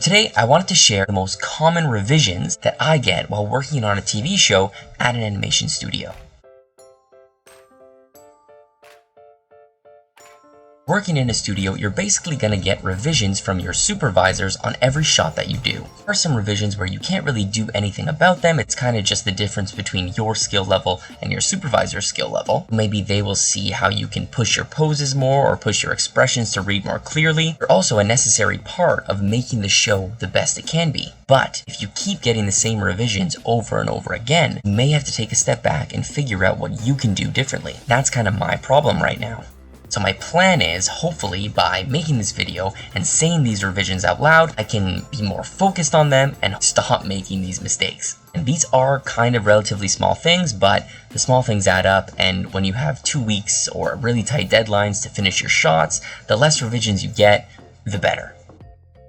Today, I wanted to share the most common revisions that I get while working on a TV show at an animation studio. Working in a studio, you're basically going to get revisions from your supervisors on every shot that you do. There are some revisions where you can't really do anything about them. It's kind of just the difference between your skill level and your supervisor's skill level. Maybe they will see how you can push your poses more or push your expressions to read more clearly. They're also a necessary part of making the show the best it can be. But if you keep getting the same revisions over and over again, you may have to take a step back and figure out what you can do differently. That's kind of my problem right now. So my plan is, hopefully, by making this video and saying these revisions out loud, I can be more focused on them and stop making these mistakes. And these are kind of relatively small things, but the small things add up, and when you have 2 weeks or really tight deadlines to finish your shots, the less revisions you get, the better.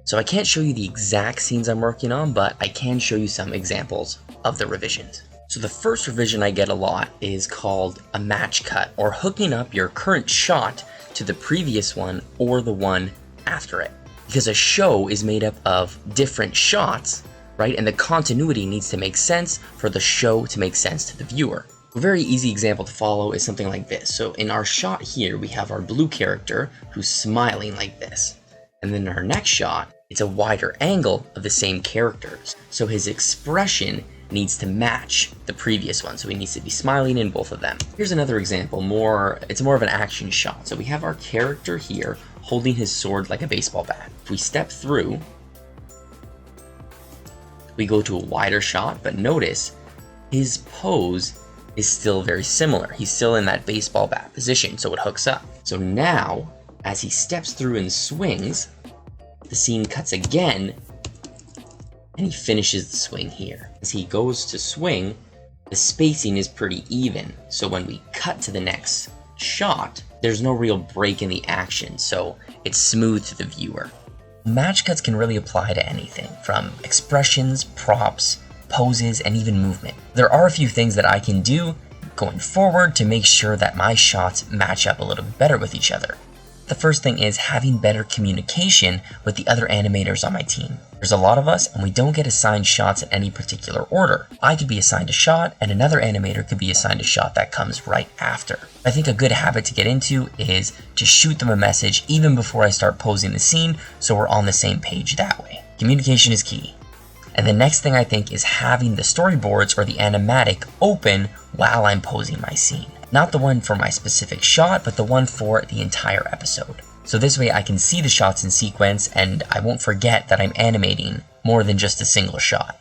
So I can't show you the exact scenes I'm working on, but I can show you some examples of the revisions. So the first revision I get a lot is called a match cut, or hooking up your current shot to the previous one or the one after it. Because a show is made up of different shots, right? And the continuity needs to make sense for the show to make sense to the viewer. A very easy example to follow is something like this. So in our shot here, we have our blue character who's smiling like this. And then in our next shot, it's a wider angle of the same characters. So his expression needs to match the previous one, so he needs to be smiling in both of them. Here's another example, it's more of an action shot. So we have our character here holding his sword like a baseball bat. If we step through, we go to a wider shot, but notice his pose is still very similar. He's still in that baseball bat position, so it hooks up. So now, as he steps through and swings, the scene cuts again, and he finishes the swing here. As he goes to swing, the spacing is pretty even. So when we cut to the next shot, there's no real break in the action, so it's smooth to the viewer. Match cuts can really apply to anything, from expressions, props, poses, and even movement. There are a few things that I can do going forward to make sure that my shots match up a little bit better with each other. The first thing is having better communication with the other animators on my team. There's a lot of us, and we don't get assigned shots in any particular order. I could be assigned a shot, and another animator could be assigned a shot that comes right after. I think a good habit to get into is to shoot them a message even before I start posing the scene, so we're on the same page that way. Communication is key. And the next thing I think is having the storyboards or the animatic open while I'm posing my scene. Not the one for my specific shot, but the one for the entire episode. So this way I can see the shots in sequence and I won't forget that I'm animating more than just a single shot.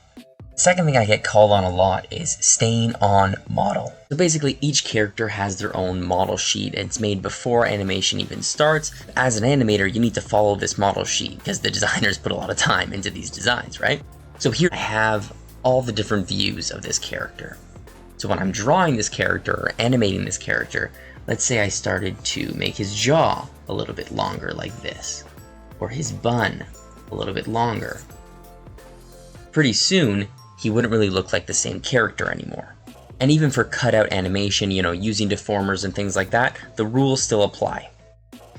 Second thing I get called on a lot is staying on model. So basically each character has their own model sheet, and it's made before animation even starts. As an animator, you need to follow this model sheet because the designers put a lot of time into these designs, right? So here I have all the different views of this character. So when I'm drawing this character or animating this character, let's say I started to make his jaw a little bit longer like this, or his bun a little bit longer. Pretty soon, he wouldn't really look like the same character anymore. And even for cutout animation, using deformers and things like that, the rules still apply.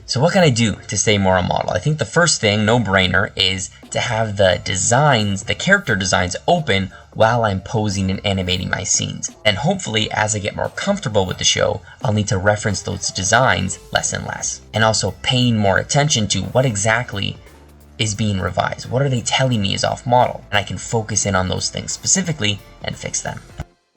So what can I do to stay more on model? I think the first thing, no brainer, is to have the character designs open while I'm posing and animating my scenes. And hopefully, as I get more comfortable with the show, I'll need to reference those designs less and less. And also paying more attention to what exactly is being revised. What are they telling me is off model? And I can focus in on those things specifically and fix them.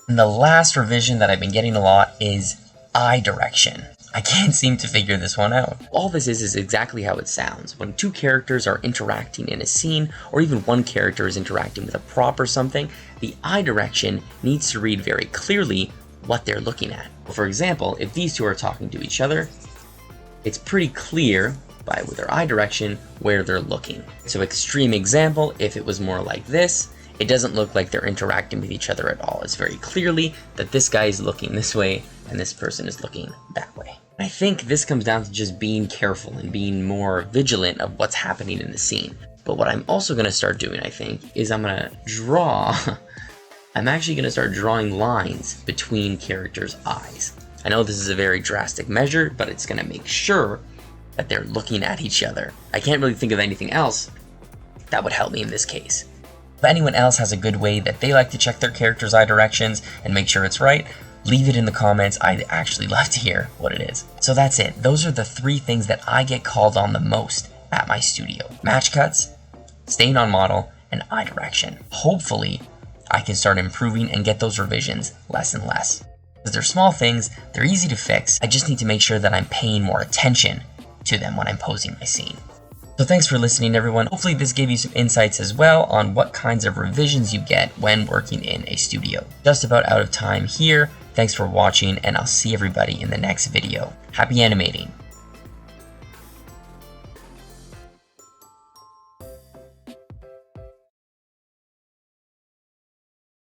And the last revision that I've been getting a lot is eye direction. I can't seem to figure this one out. All this is exactly how it sounds. When two characters are interacting in a scene, or even one character is interacting with a prop or something, the eye direction needs to read very clearly what they're looking at. For example, if these two are talking to each other, it's pretty clear with their eye direction where they're looking. So extreme example, if it was more like this, it doesn't look like they're interacting with each other at all. It's very clearly that this guy is looking this way and this person is looking that way. I think this comes down to just being careful and being more vigilant of what's happening in the scene. But what I'm also going to start doing, I think, is I'm actually going to start drawing lines between characters' eyes. I know this is a very drastic measure, but it's going to make sure that they're looking at each other. I can't really think of anything else that would help me in this case. If anyone else has a good way that they like to check their character's eye directions and make sure it's right, leave it in the comments. I'd actually love to hear what it is. So that's it. Those are the 3 things that I get called on the most at my studio: match cuts, staying on model, and eye direction. Hopefully, I can start improving and get those revisions less and less. Because they're small things, they're easy to fix. I just need to make sure that I'm paying more attention to them when I'm posing my scene. So thanks for listening, everyone. Hopefully this gave you some insights as well on what kinds of revisions you get when working in a studio. Just about out of time here. Thanks for watching, and I'll see everybody in the next video. Happy animating!